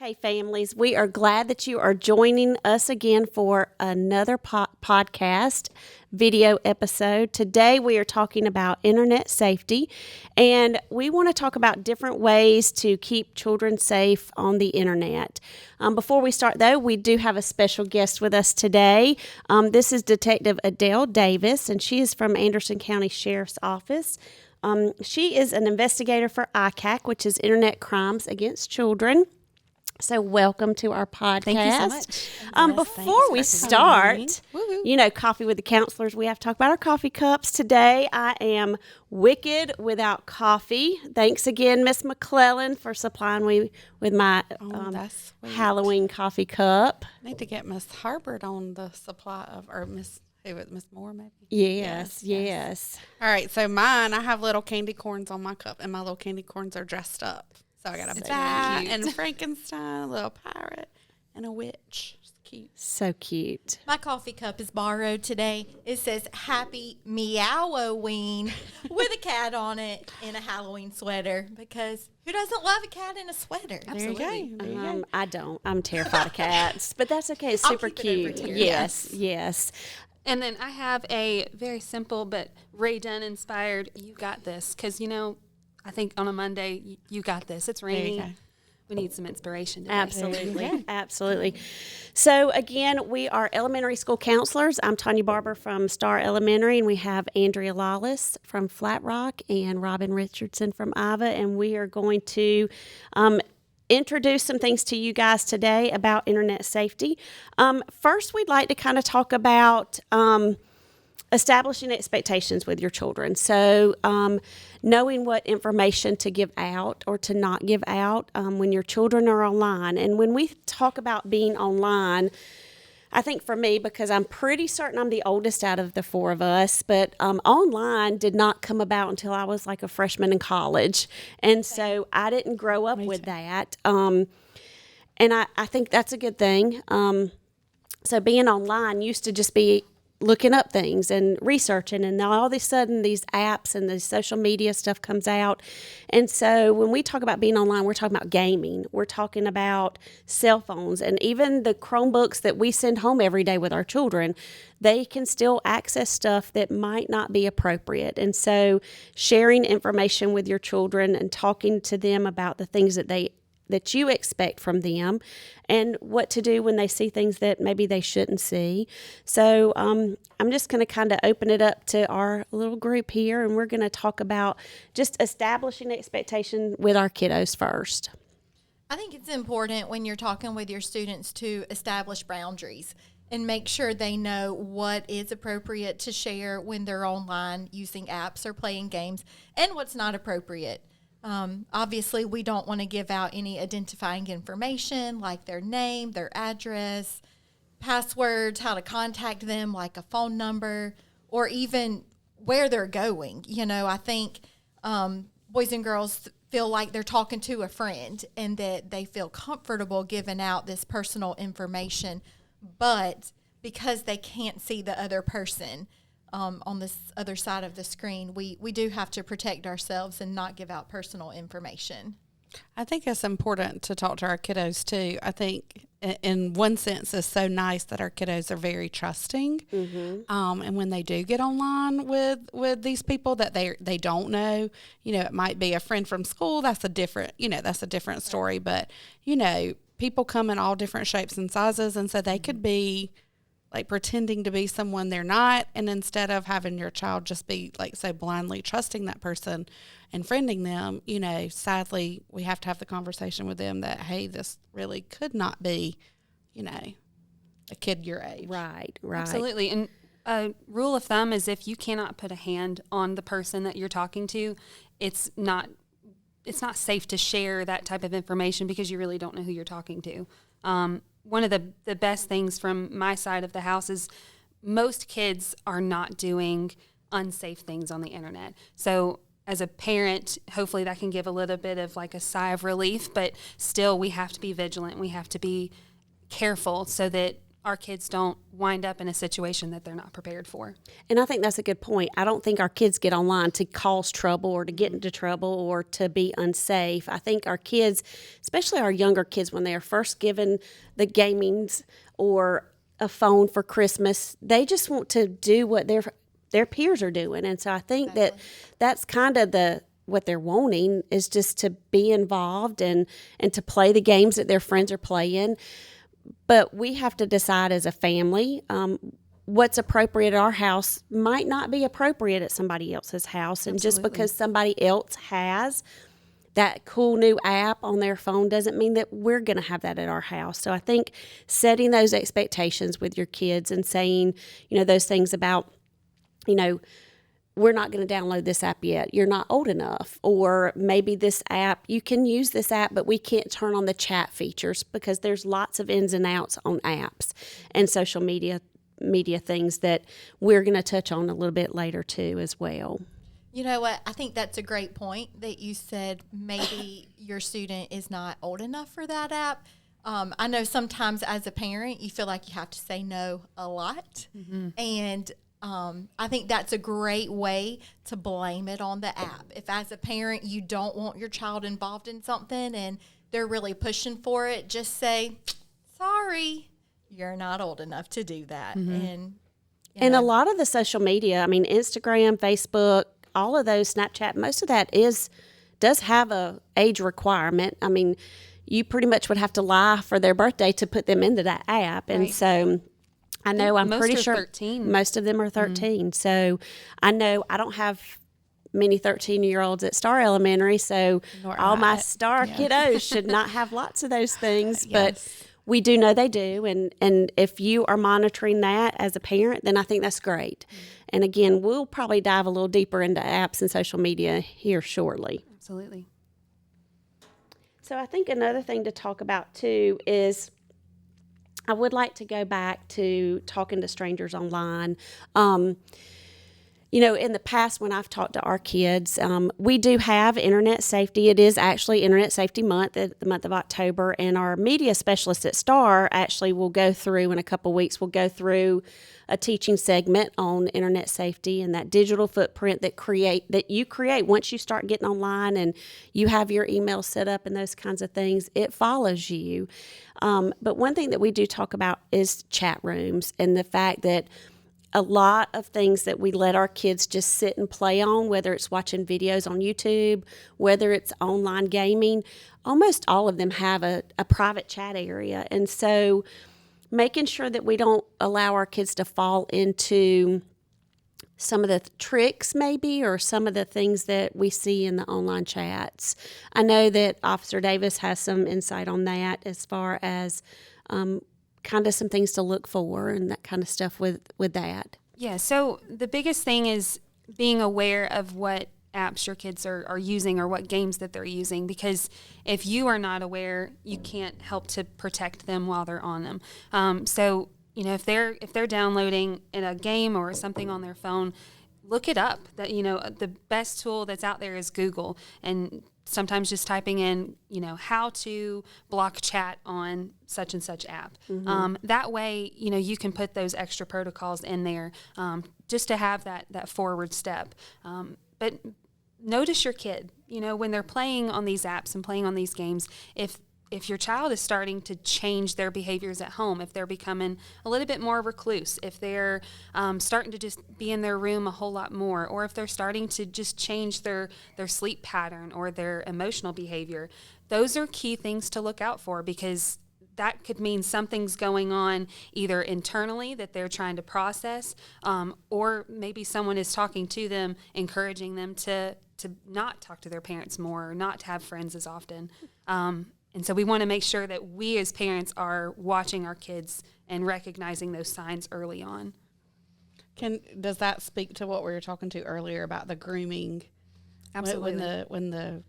Hey, families, we are glad that you are joining us again for another podcast video episode. Today, we are talking about internet safety, and we want to talk about different ways to keep children safe on the internet. Before we start, though, we do have a special guest with us today. This is Detective Adelle Davis, and she is from Anderson County Sheriff's Office. She is an investigator for ICAC, which is Internet Crimes Against Children. So welcome to our podcast. Thank you so much. Before we start, Coffee with the Counselors, we have to talk about our coffee cups. Today, I am wicked without coffee. Thanks again, Miss McClellan, for supplying me with my Halloween coffee cup. I need to get Miss Harbert on the supply of, or Miss Moore, maybe? Yes. All right, so mine, I have little candy corns on my cup, and my little candy corns are dressed up. So I got a bat and Frankenstein, a little pirate, and a witch. It's cute. So cute. My coffee cup is borrowed today. It says Happy Meowoween with a cat on it in a Halloween sweater, because who doesn't love a cat in a sweater? Absolutely. There you go. I don't. I'm terrified of cats, but that's okay. It's super cute. Yes. And then I have a very simple but Ray Dunn inspired "You Got This," because I think on a Monday, you got this. It's raining. We need some inspiration today. Absolutely. So, again, we are elementary school counselors. I'm Tanya Barber from Star Elementary, and we have Andrea Lawless from Flat Rock and Robin Richardson from Iva, and we are going to introduce some things to you guys today about internet safety. First, we'd like to kind of talk about establishing expectations with your children. So knowing what information to give out or to not give out when your children are online. And when we talk about being online, I think for me, because I'm pretty certain I'm the oldest out of the four of us, but online did not come about until I was like a freshman in college. And so I didn't grow up with that. And I think that's a good thing. So being online used to just be looking up things and researching, and now all of a sudden these apps and the social media stuff comes out. And so when we talk about being online, we're talking about gaming, we're talking about cell phones, and even the Chromebooks that we send home every day with our children, they can still access stuff that might not be appropriate. And so sharing information with your children and talking to them about the things that you expect from them and what to do when they see things that maybe they shouldn't see. So I'm just going to kind of open it up to our little group here, and we're going to talk about just establishing expectation with our kiddos first. I think it's important when you're talking with your students to establish boundaries and make sure they know what is appropriate to share when they're online using apps or playing games and what's not appropriate. Obviously, we don't want to give out any identifying information like their name, their address, passwords, how to contact them, like a phone number, or even where they're going. I think boys and girls feel like they're talking to a friend and that they feel comfortable giving out this personal information, but because they can't see the other person on this other side of the screen, we do have to protect ourselves and not give out personal information. I think it's important to talk to our kiddos too. I think in one sense it's so nice that our kiddos are very trusting. Mm-hmm. And when they do get online with these people that they don't know, it might be a friend from school. That's a different story. But, people come in all different shapes and sizes. And so they could be like pretending to be someone they're not, and instead of having your child just be like so blindly trusting that person and friending them, sadly we have to have the conversation with them that, hey, this really could not be, a kid your age. Right. Absolutely. And a rule of thumb is if you cannot put a hand on the person that you're talking to, it's not safe to share that type of information because you really don't know who you're talking to. One of the best things from my side of the house is most kids are not doing unsafe things on the internet. So as a parent, hopefully that can give a little bit of like a sigh of relief, but still we have to be vigilant. We have to be careful so that our kids don't wind up in a situation that they're not prepared for. And I think that's a good point. I don't think our kids get online to cause trouble or to get into trouble or to be unsafe. I think our kids, especially our younger kids, when they are first given the gamings or a phone for Christmas, they just want to do what their peers are doing. And so I think that's kind of what they're wanting is just to be involved and to play the games that their friends are playing. But we have to decide as a family what's appropriate at our house might not be appropriate at somebody else's house. And just because somebody else has that cool new app on their phone doesn't mean that we're going to have that at our house. So I think setting those expectations with your kids and saying, those things about, we're not going to download this app yet. You're not old enough. Or maybe this app, you can use this app, but we can't turn on the chat features because there's lots of ins and outs on apps and social media things that we're going to touch on a little bit later too as well. You know what? I think that's a great point that you said maybe your student is not old enough for that app. I know sometimes as a parent, you feel like you have to say no a lot. Mm-hmm. And I think that's a great way to blame it on the app. If as a parent you don't want your child involved in something and they're really pushing for it, just say, sorry, you're not old enough to do that. Mm-hmm. And a lot of the social media, Instagram, Facebook, all of those, Snapchat, most of that does have a age requirement. You pretty much would have to lie for their birthday to put them into that app. And so I know I'm pretty sure 13. Most of them are 13. Mm-hmm. So I know I don't have many 13-year-olds at Star Elementary, so all my Star kiddos should not have lots of those things. But we do know they do. And if you are monitoring that as a parent, then I think that's great. Mm-hmm. And again, we'll probably dive a little deeper into apps and social media here shortly. Absolutely. So I think another thing to talk about too is I would like to go back to talking to strangers online. In the past when I've talked to our kids, we do have internet safety. It is actually Internet Safety Month, the month of October, and our media specialist at Star actually will go through in a couple weeks, we'll go through a teaching segment on internet safety and that digital footprint that you create once you start getting online and you have your email set up and those kinds of things. It follows you. But one thing that we do talk about is chat rooms and the fact that a lot of things that we let our kids just sit and play on, whether it's watching videos on YouTube, whether it's online gaming, almost all of them have a private chat area. And so making sure that we don't allow our kids to fall into some of the tricks maybe or some of the things that we see in the online chats. I know that Officer Davis has some insight on that as far as kind of some things to look for and that kind of stuff with that. Yeah, so the biggest thing is being aware of what apps your kids are using or what games that they're using, because if you are not aware, you can't help to protect them while they're on them. So, if they're downloading in a game or something on their phone, look it up. That the best tool that's out there is Google, and sometimes just typing in, how to block chat on such and such app. Mm-hmm. That way, you can put those extra protocols in there just to have that forward step. But notice your kid, when they're playing on these apps and playing on these games, if your child is starting to change their behaviors at home, if they're becoming a little bit more recluse, if they're starting to just be in their room a whole lot more, or if they're starting to just change their sleep pattern or their emotional behavior, those are key things to look out for, because that could mean something's going on either internally that they're trying to process, or maybe someone is talking to them, encouraging them to not talk to their parents more or not to have friends as often. And so we want to make sure that we as parents are watching our kids and recognizing those signs early on. Does that speak to what we were talking to earlier about the grooming? Absolutely. When the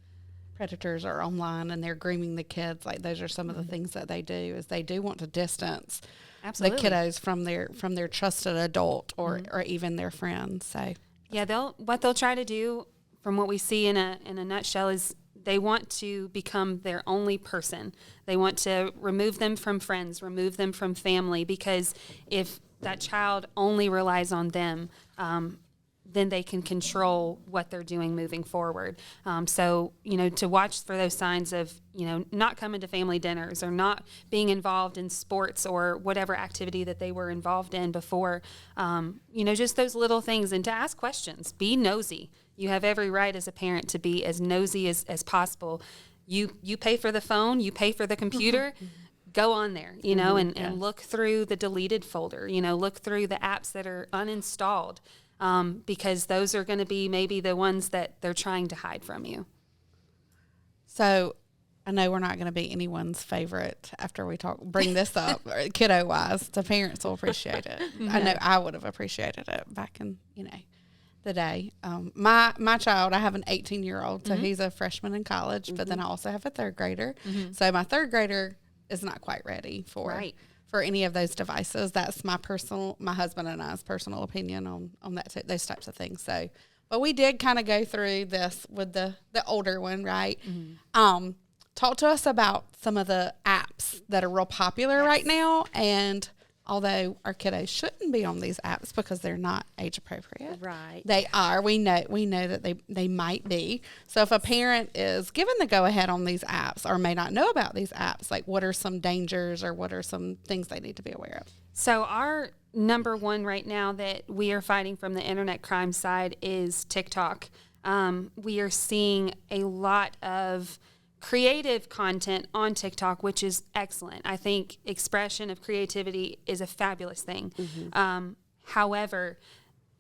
predators are online and they're grooming the kids, like those are some of the things that they do, is they do want to distance the kiddos from their trusted adult or even their friends. So yeah, what they'll try to do, from what we see in a nutshell, is they want to become their only person. They want to remove them from friends, remove them from family, because if that child only relies on them, then they can control what they're doing moving forward. So, to watch for those signs of, not coming to family dinners or not being involved in sports or whatever activity that they were involved in before, just those little things, and to ask questions, be nosy. You have every right as a parent to be as nosy as possible. You pay for the phone, you pay for the computer, go on there, and look through the deleted folder, look through the apps that are uninstalled. Because those are going to be maybe the ones that they're trying to hide from you. So I know we're not going to be anyone's favorite after we bring this up, kiddo-wise. The parents will appreciate it. I know I would have appreciated it back in, the day. My child, I have an 18-year-old, so he's a freshman in college, but then I also have a third grader. So my third grader is not quite ready for any of those devices. That's my husband and I's personal opinion on those types of things. So, but we did kind of go through this with the older one, right? Talk to us about some of the apps that are real popular right now. And although our kiddos shouldn't be on these apps because they're not age appropriate, Right. they are. We know that they might be. So if a parent is given the go ahead on these apps or may not know about these apps, like what are some dangers or what are some things they need to be aware of? So our number one right now that we are fighting from the internet crime side is TikTok. We are seeing a lot of creative content on TikTok, which is excellent. I think expression of creativity is a fabulous thing. However,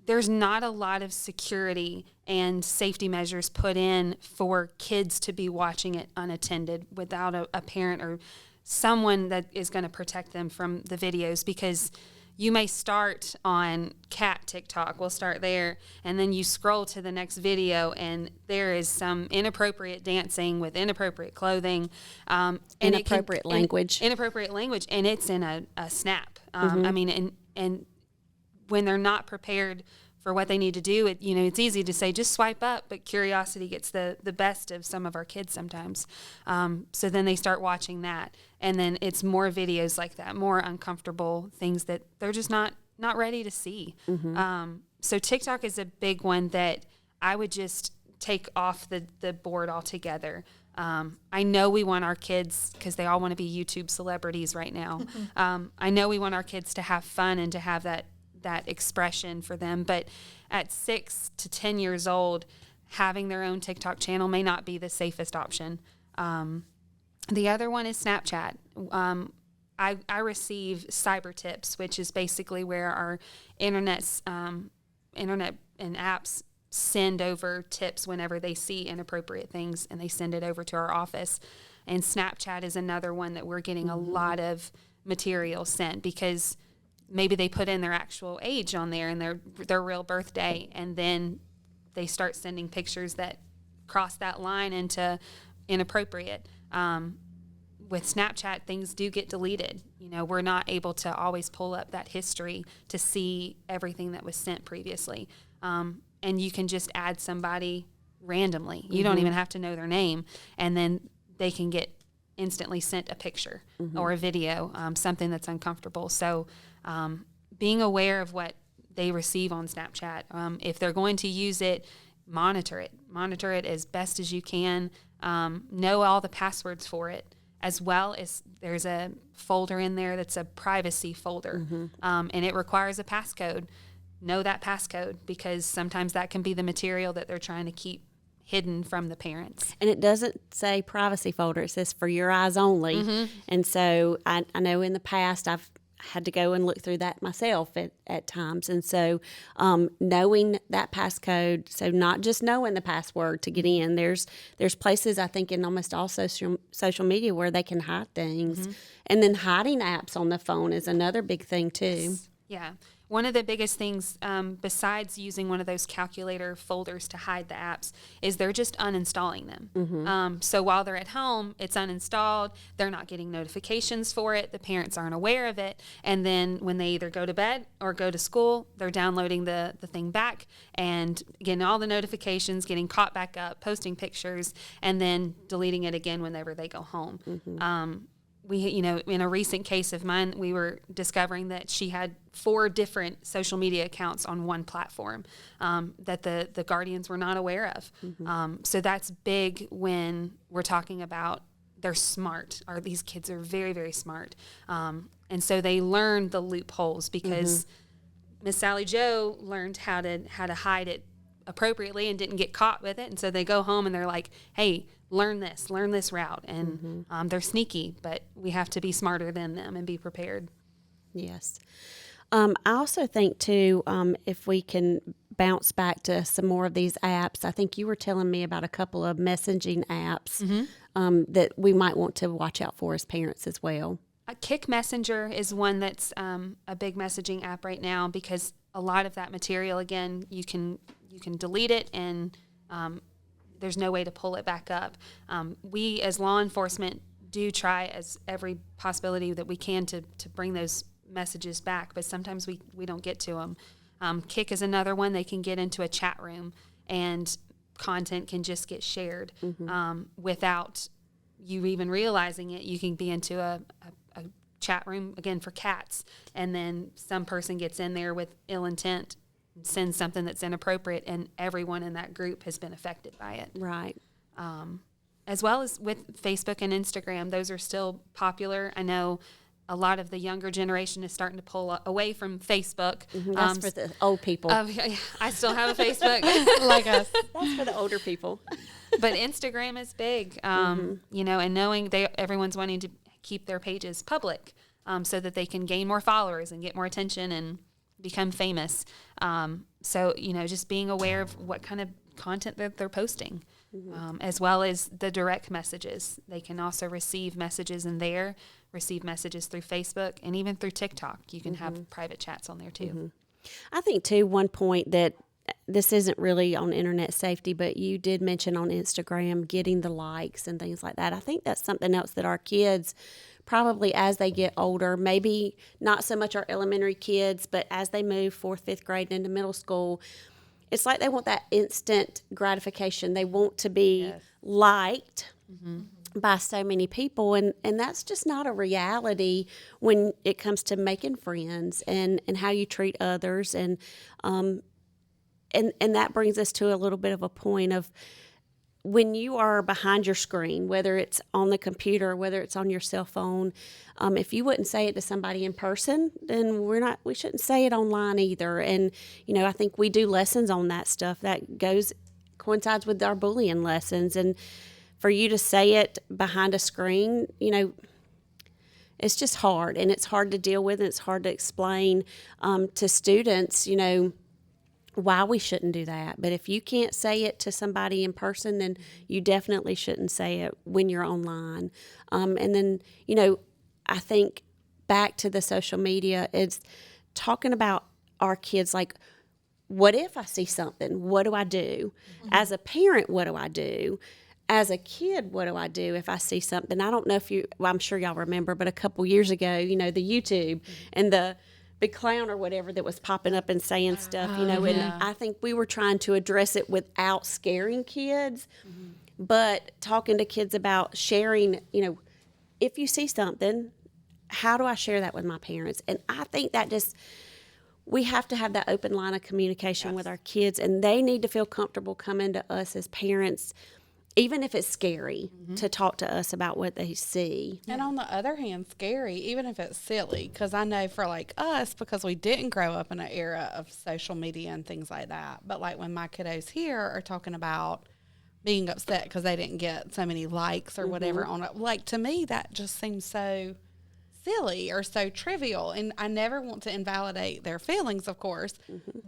there's not a lot of security and safety measures put in for kids to be watching it unattended without a parent or someone that is going to protect them from the videos, because you may start on cat TikTok, we'll start there, and then you scroll to the next video and there is some inappropriate dancing with inappropriate clothing. Inappropriate language. Inappropriate language, and it's in a snap. I mean, and when they're not prepared for what they need to do, it's easy to say, just swipe up, but curiosity gets the best of some of our kids sometimes. So then they start watching that, and then it's more videos like that, more uncomfortable things that they're just not ready to see. So TikTok is a big one that I would just take off the board altogether. I know we want our kids, because they all want to be YouTube celebrities right now. I know we want our kids to have fun and to have that expression for them, but at 6 to 10 years old, having their own TikTok channel may not be the safest option. The other one is Snapchat. I receive cyber tips, which is basically where our internet and apps send over tips whenever they see inappropriate things, and they send it over to our office. And Snapchat is another one that we're getting a lot of material sent, because maybe they put in their actual age on there and their real birthday, and then they start sending pictures that cross that line into inappropriate. With Snapchat, things do get deleted. We're not able to always pull up that history to see everything that was sent previously. And you can just add somebody randomly. You don't even have to know their name, and then they can get instantly sent a picture or a video, something that's uncomfortable. So being aware of what they receive on Snapchat. If they're going to use it, monitor it as best as you can. Know all the passwords for it, as well as there's a folder in there that's a privacy folder, and it requires a passcode. Know that passcode, because sometimes that can be the material that they're trying to keep hidden from the parents. And it doesn't say privacy folder. It says for your eyes only. And so I know in the past I've had to go and look through that myself at times. And so knowing that passcode, so not just knowing the password to get in, there's places, I think, in almost all social media where they can hide things. And then hiding apps on the phone is another big thing too. Yeah. One of the biggest things, besides using one of those calculator folders to hide the apps, is they're just uninstalling them. So while they're at home, it's uninstalled. They're not getting notifications for it. The parents aren't aware of it. And then when they either go to bed or go to school, they're downloading the thing back and getting all the notifications, getting caught back up, posting pictures, and then deleting it again whenever they go home. In a recent case of mine, we were discovering that she had 4 different social media accounts on one platform that the guardians were not aware of. So that's big when we're talking about they're smart. These kids are very, very smart. And so they learn the loopholes because Miss Sally Joe learned how to hide it appropriately and didn't get caught with it. And so they go home and they're like, hey, learn this route. And they're sneaky, but we have to be smarter than them and be prepared. Yes. I also think, too, if we can bounce back to some more of these apps, I think you were telling me about a couple of messaging apps that we might want to watch out for as parents as well. Kik Messenger is one that's a big messaging app right now because a lot of that material, again, you can delete it and there's no way to pull it back up. We as law enforcement do try as every possibility that we can to bring those messages back, but sometimes we don't get to them. Kik is another one. They can get into a chat room and content can just get shared without you even realizing it. You can be into a chat room, again, for cats, and then some person gets in there with ill intent, sends something that's inappropriate, and everyone in that group has been affected by it. Right. As well as with Facebook and Instagram, those are still popular. I know a lot of the younger generation is starting to pull away from Facebook. That's for the old people. I still have a Facebook. Like us. That's for the older people. But Instagram is big, and knowing everyone's wanting to keep their pages public so that they can gain more followers and get more attention and become famous. So, just being aware of what kind of content that they're posting, as well as the direct messages. They can also receive messages in there, receive messages through Facebook, and even through TikTok. You can have private chats on there too. I think, too, one point that this isn't really on internet safety, but you did mention on Instagram getting the likes and things like that. I think that's something else that our kids probably as they get older, maybe not so much our elementary kids, but as they move 4th, 5th grade into middle school, it's like they want that instant gratification. They want to be liked by so many people, and that's just not a reality when it comes to making friends and how you treat others. And that brings us to a little bit of a point of when you are behind your screen, whether it's on the computer, whether it's on your cell phone, if you wouldn't say it to somebody in person, then we shouldn't say it online either. And, I think we do lessons on that stuff that coincides with our bullying lessons. And for you to say it behind a screen, it's just hard, and it's hard to deal with, and it's hard to explain to students, why we shouldn't do that. But if you can't say it to somebody in person, then you definitely shouldn't say it when you're online. And then, I think back to the social media, it's talking about our kids, like, what if I see something? What do I do? As a parent, what do I do? As a kid, what do I do if I see something? I don't know if I'm sure y'all remember, but a couple years ago, the YouTube and the big clown or whatever that was popping up and saying stuff, and I think we were trying to address it without scaring kids, but talking to kids about sharing, if you see something, how do I share that with my parents? And I think that we have to have that open line of communication with our kids, and they need to feel comfortable coming to us as parents, even if it's scary, to talk to us about what they see. And on the other hand, scary, even if it's silly, because I know for us, because we didn't grow up in an era of social media and things like that. But when my kiddos here are talking about being upset because they didn't get so many likes or whatever on it, to me, that just seems so silly or so trivial, and I never want to invalidate their feelings, of course,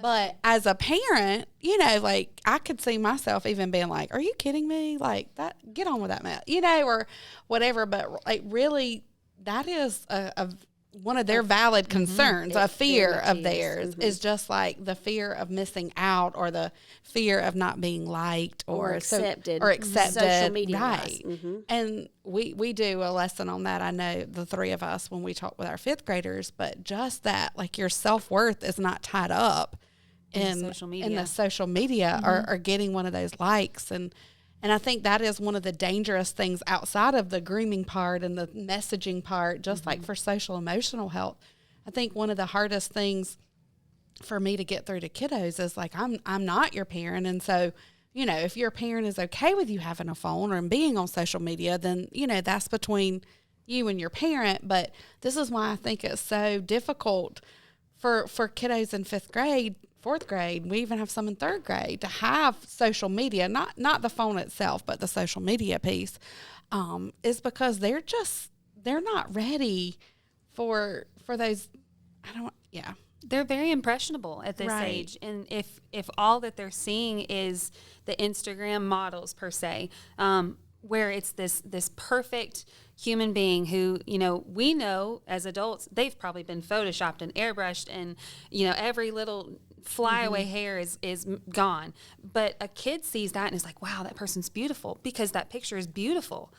but as a parent, I could see myself even being like, are you kidding me? That, get on with that, Matt, or whatever. But really, that is a one of their valid concerns, a fear of theirs, Mm-hmm. is just like the fear of missing out or the fear of not being liked or accepted. or accepted. Social media right. wise. Mm-hmm. And we do a lesson on that. I know the three of us when we talk with our fifth graders, but just that, like, your self-worth is not tied up in social media. in the social media or getting one of those likes. And I think that is one of the dangerous things outside of the grooming part and the messaging part, just like for social emotional health. I think one of the hardest things for me to get through to kiddos is like, I'm not your parent. And so, you know, if your parent is okay with you having a phone or being on social media, then, you know, that's between you and your parent. But this is why I think it's so difficult for kiddos in fifth grade, fourth grade, we even have some in third grade, to have social media, not the phone itself, but the social media piece, is because they're not ready for those. They're very impressionable at this Right. age, and if all that they're seeing is the Instagram models per se, where it's this perfect human being who, you know, we know as adults they've probably been photoshopped and airbrushed, and, you know, every little flyaway hair is gone. But a kid sees that and is like, wow, that person's beautiful because that picture is beautiful.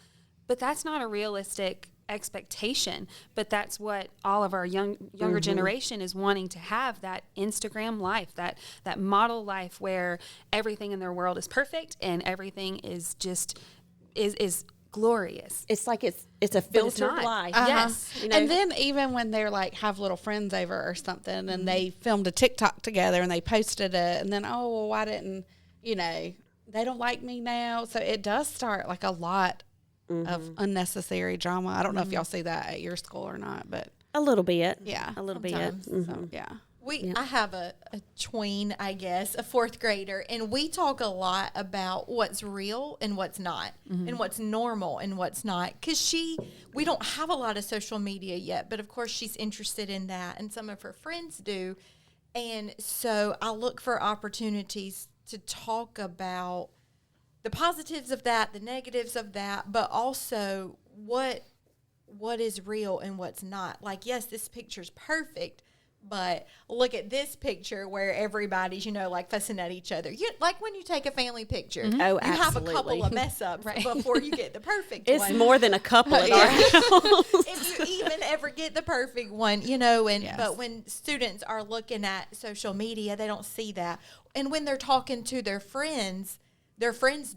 But that's not a realistic expectation. But that's what all of our younger generation is wanting to have, that Instagram life, that model life where everything in their world is perfect and everything is just is glorious. It's like it's a filtered not. life. Yes. You know? And then even when they're like have little friends over or something and they filmed a TikTok together and they posted it, and then, oh, well, why didn't, you know, they don't like me now. So it does start like a lot of unnecessary drama. I don't know if y'all see that at your school or not, but a little bit. yeah. A little Sometimes. bit. So, yeah. I have a tween, I guess, a fourth grader, and we talk a lot about what's real and what's not, and what's normal and what's not. Because we don't have a lot of social media yet, but of course she's interested in that, and some of her friends do. And so I look for opportunities to talk about the positives of that, the negatives of that, but also what is real and what's not. Like, yes, this picture's perfect, but look at this picture where everybody's, you know, like fussing at each other. Like when you take a family picture, Oh, you have a absolutely. couple of mess ups before you get the perfect It's one. more than a couple at our house. If you even ever get the perfect one, you know, and Yes. but when students are looking at social media, they don't see that. And when they're talking to their friends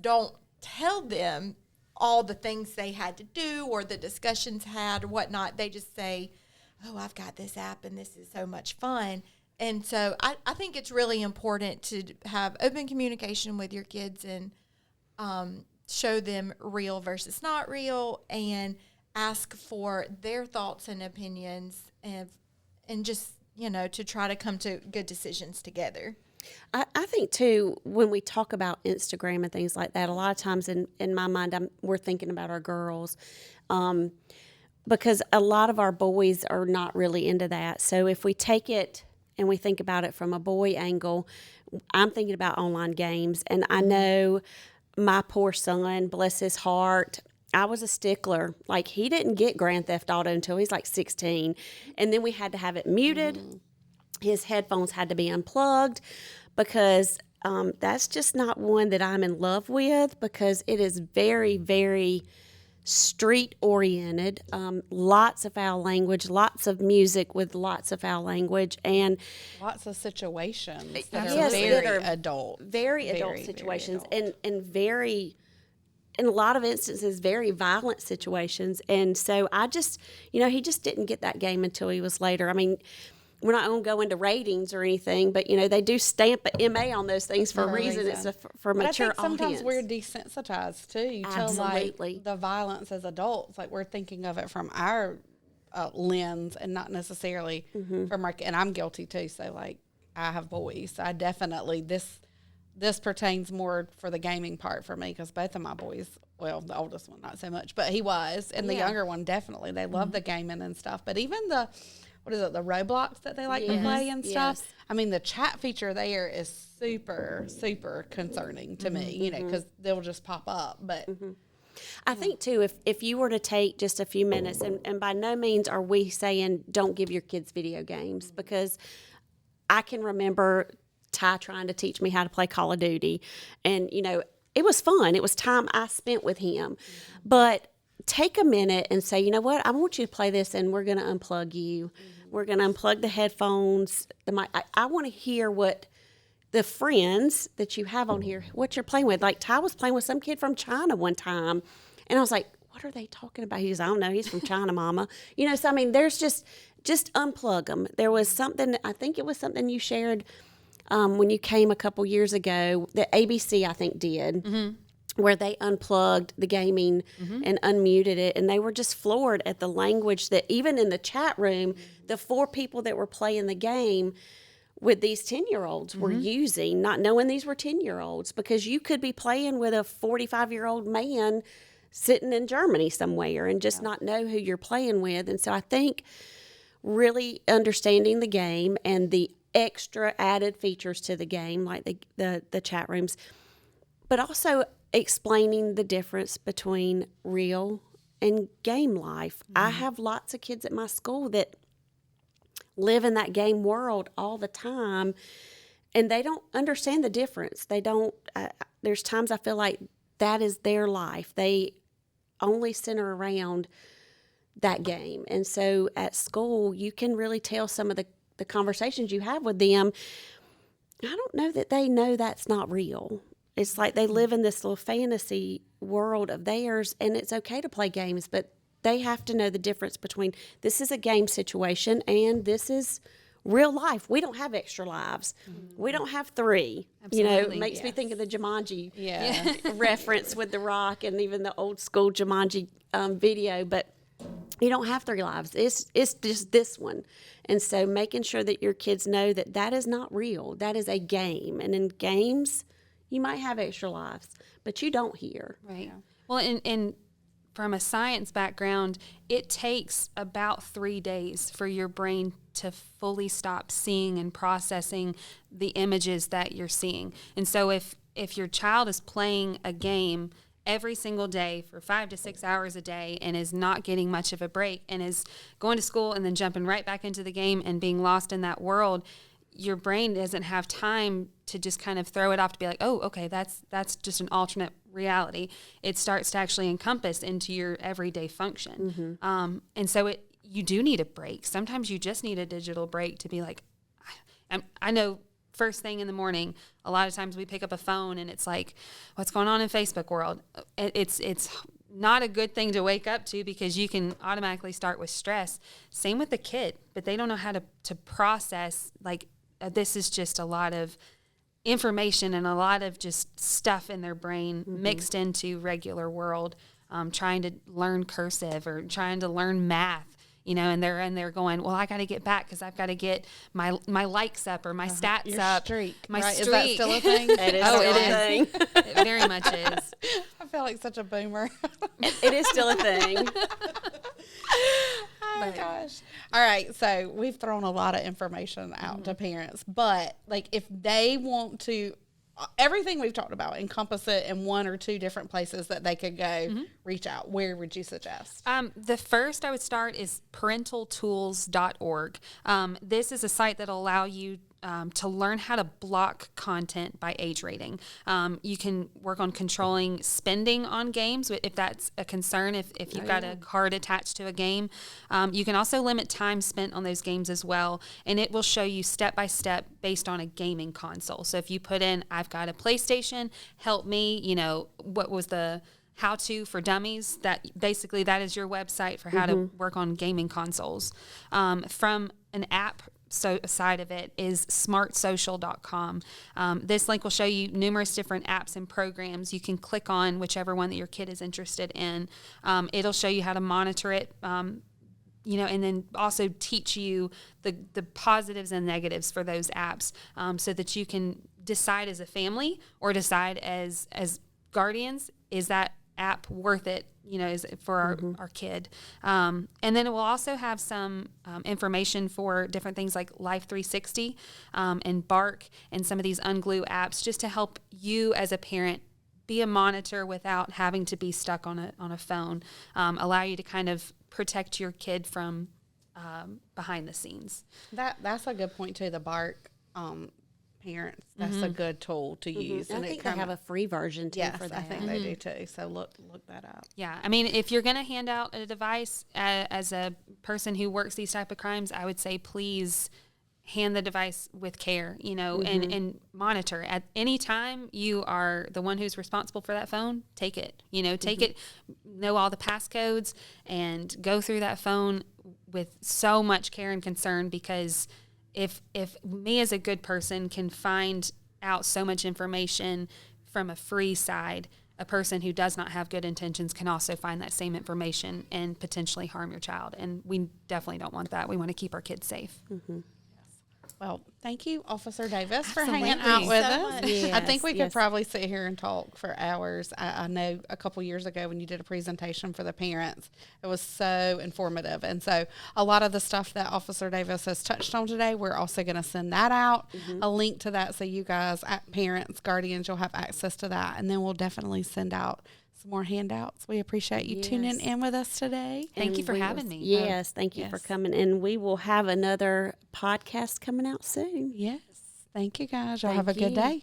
don't tell them all the things they had to do or the discussions had or whatnot. They just say, oh, I've got this app and this is so much fun. And so I think it's really important to have open communication with your kids and show them real versus not real, and ask for their thoughts and opinions, and just, you know, to try to come to good decisions together. I think, too, when we talk about Instagram and things like that, a lot of times in my mind, we're thinking about our girls, because a lot of our boys are not really into that. So if we take it and we think about it from a boy angle, I'm thinking about online games. And I know my poor son, bless his heart, I was a stickler. Like, he didn't get Grand Theft Auto until he's like 16. And then we had to have it muted. His headphones had to be unplugged because that's just not one that I'm in love with, because it is very, very street oriented. Lots of foul language, lots of music with lots of foul language, and Lots of situations that Yes, are that very are adult. very adult Very, very situations, adult. and very, in a lot of instances, very violent situations. And so I just, he just didn't get that game until he was later. I mean, we're not going to go into ratings or anything, but, they do stamp a MA on those things for a reason. It's for But I mature think sometimes audience. we're desensitized too to Absolutely. like the violence as adults. Like, we're thinking of it from our lens and not necessarily from our. And I'm guilty too. So like, I have boys. So I definitely this pertains more for the gaming part for me, because both of my boys. Well, the oldest one not so much, but he was, and the younger one definitely. They love the gaming and stuff. But even the the Roblox that they like to play and stuff. Yes. I mean, the chat feature there is super, super concerning to me, because they'll just pop up. But I think too, if you were to take just a few minutes, and by no means are we saying don't give your kids video games, because I can remember Ty trying to teach me how to play Call of Duty, and it was fun. It was time I spent with him. But take a minute and say, you know what, I want you to play this, and we're going to unplug you. We're going to unplug the headphones, the mic. I want to hear what the friends that you have on here, what you're playing with. Like Ty was playing with some kid from China one time, and I was like, what are they talking about? He goes, I don't know, he's from China, Mama. So I mean, there's just unplug them. There was something, I think it was something you shared when you came a couple years ago, that ABC, I think, did, where they unplugged the gaming and unmuted it, and they were just floored at the language that even in the chat room, the 4 people that were playing the game with these 10-year-olds were using, not knowing these were 10-year-olds, because you could be playing with a 45-year-old man sitting in Germany somewhere and just not know who you're playing with. And so I think really understanding the game and the extra added features to the game, like the chat rooms, but also explaining the difference between real and game life. I have lots of kids at my school that live in that game world all the time, and they don't understand the difference. They don't, there's times I feel like that is their life. They only center around that game. And so at school, you can really tell some of the conversations you have with them. I don't know that they know that's not real. It's like they live in this little fantasy world of theirs, and it's okay to play games, but they have to know the difference between this is a game situation and this is real life. We don't have extra lives. We don't have 3. Absolutely. It makes me think of the Jumanji reference with The Rock and even the old school Jumanji video, but you don't have 3 lives. It's just this one. And so making sure that your kids know that that is not real. That is a game. And in games, you might have extra lives, but you don't here. Right. Well, and from a science background, it takes about 3 days for your brain to fully stop seeing and processing the images that you're seeing. And so if your child is playing a game every single day for 5 to 6 hours a day and is not getting much of a break and is going to school and then jumping right back into the game and being lost in that world, your brain doesn't have time to just kind of throw it off to be like, oh, okay, that's just an alternate reality. It starts to actually encompass into your everyday function. And so you do need a break. Sometimes you just need a digital break to be like, I know first thing in the morning, a lot of times we pick up a phone and it's like, what's going on in Facebook world? It's not a good thing to wake up to, because you can automatically start with stress. Same with the kid, but they don't know how to process, like, this is just a lot of information and a lot of just stuff in their brain mixed into regular world, trying to learn cursive or trying to learn math, and they're going, well, I got to get back because I've got to get my likes up or my stats Your up. streak, my right? streak. Is that still a thing? It is still a thing. It very much is. I feel like such a boomer. It is still a thing. Oh, gosh. All right. So we've thrown a lot of information out to parents, but like if they want to, everything we've talked about, encompass it in 1 or 2 different places that they could go, reach out. Where would you suggest? The first I would start is parentaltools.org. This is a site that will allow you to learn how to block content by age rating. You can work on controlling spending on games if that's a concern, if you've got a card attached to a game. You can also limit time spent on those games as well, and it will show you step by step based on a gaming console. So if you put in, I've got a PlayStation, help me, what was the how-to for dummies, that basically that is your website for how to work on gaming consoles. From an app side of it is smartsocial.com. This link will show you numerous different apps and programs. You can click on whichever one that your kid is interested in. It'll show you how to monitor it, and then also teach you the positives and negatives for those apps, so that you can decide as a family or decide as guardians, is that app worth it, is for our kid. And then it will also have some information for different things like Life 360 and Bark and some of these unglue apps, just to help you as a parent be a monitor without having to be stuck on a phone. Allow you to kind of protect your kid from behind the scenes. That's a good point too. The BARC parents, that's a good tool to use. I And think it they have a free version too yes, for that. I think they do too. So look that up. Yeah, I mean, if you're going to hand out a device as a person who works these type of crimes, I would say please hand the device with care, and monitor. At any time you are the one who's responsible for that phone, take it. Take it, know all the passcodes, and go through that phone with so much care and concern, because if me as a good person can find out so much information from a free side, a person who does not have good intentions can also find that same information and potentially harm your child. And we definitely don't want that. We want to keep our kids safe. Well, thank you, Officer Davis, for Absolutely. hanging out with So us. much. I think we could Yes. probably sit here and talk for hours. I know a couple years ago when you did a presentation for the parents, it was so informative. And so a lot of the stuff that Officer Davis has touched on today, we're also going to send that out, a link to that, so you guys, parents, guardians, you'll have access to that. And then we'll definitely send out some more handouts. We appreciate you tuning in with us today. Thank you And for we will- having me. Yes, thank you for coming. And we will have another podcast coming out soon. Yes. Thank you, guys. Y'all have a Thank good you. day.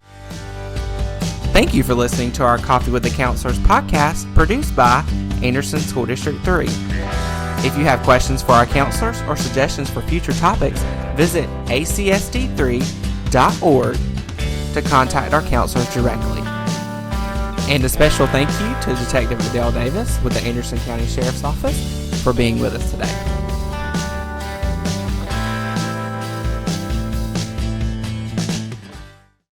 Thank you for listening to our Coffee with the Counselors podcast, produced by Anderson School District 3. If you have questions for our counselors or suggestions for future topics, visit acsd3.org to contact our counselors directly. And a special thank you to Detective Adelle Davis with the Anderson County Sheriff's Office for being with us today.